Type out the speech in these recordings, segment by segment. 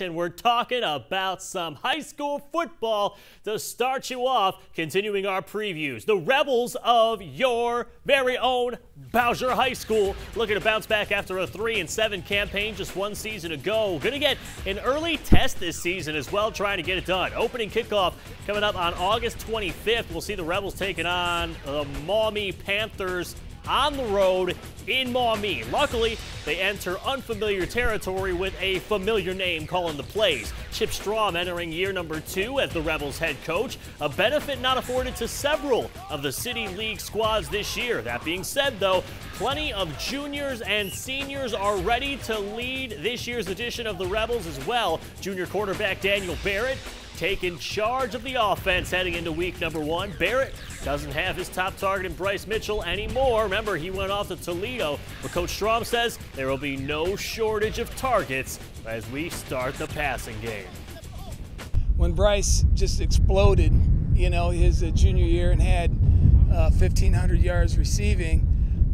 and we're talking about some high school football to start you off, continuing our previews. The Rebels of your very own Bowsher High School looking to bounce back after a 3-7 campaign just one season ago. Going to get an early test this season as well, trying to get it done. Opening kickoff coming up on August 25th. We'll see the Rebels taking on the Maumee Panthers on the road in Maumee. Luckily, they enter unfamiliar territory with a familiar name calling the plays. Chip Strom entering year number 2 as the Rebels head coach, a benefit not afforded to several of the City League squads this year. That being said, though, plenty of juniors and seniors are ready to lead this year's edition of the Rebels as well. Junior quarterback Daniel Barrett taking charge of the offense heading into week number 1. Barrett doesn't have his top target in Bryce Mitchell anymore. Remember, he went off to Toledo, but Coach Strom says there will be no shortage of targets as we start the passing game. When Bryce just exploded, you know, his junior year and had 1,500 yards receiving,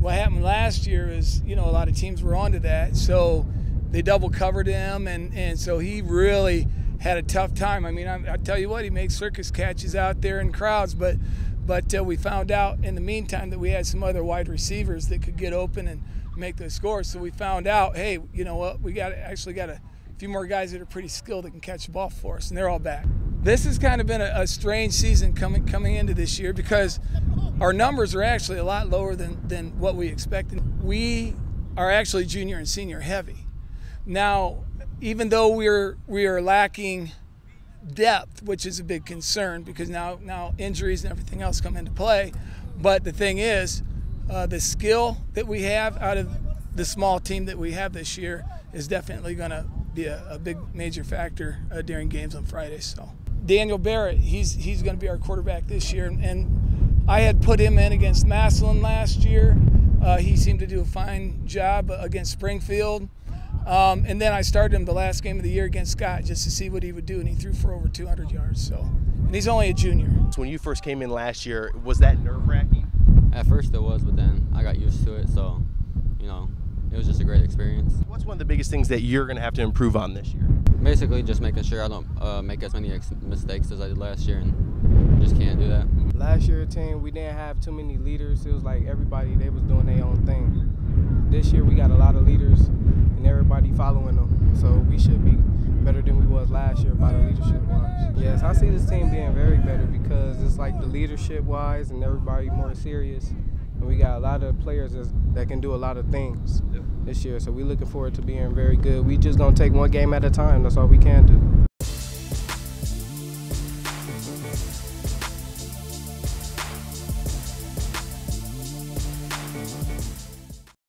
what happened last year is, you know, a lot of teams were onto that, so they double covered him, and so he really had a tough time. I mean, I tell you what, he makes circus catches out there in crowds, but we found out in the meantime that we had some other wide receivers that could get open and make those scores. So we found out, hey, you know what, we actually got a few more guys that are pretty skilled that can catch the ball for us, and they're all back. This has kind of been a strange season coming into this year because our numbers are actually a lot lower than what we expected. We are actually junior and senior heavy. Now, even though we are lacking depth, which is a big concern because now injuries and everything else come into play, but the thing is, the skill that we have out of the small team that we have this year is definitely going to be a big major factor during games on Friday. So Daniel Barrett, he's going to be our quarterback this year, and I had put him in against Massillon last year. He seemed to do a fine job against Springfield. And then I started him the last game of the year against Scott just to see what he would do, and he threw for over 200 yards. So, and he's only a junior. So when you first came in last year, was that nerve-wracking? At first it was, but then I got used to it, so, you know, it was just a great experience. What's one of the biggest things that you're going to have to improve on this year? Basically just making sure I don't make as many mistakes as I did last year, and just can't do that. Last year team, we didn't have too many leaders. It was like everybody, they was doing their own thing. This year we got a lot of leaders and everybody following them. So we should be better than we was last year by the leadership wise. Yes, I see this team being very better because it's like the leadership wise and everybody more serious. And we got a lot of players that can do a lot of things this year. So we're looking forward to being very good. We just gonna take one game at a time. That's all we can do.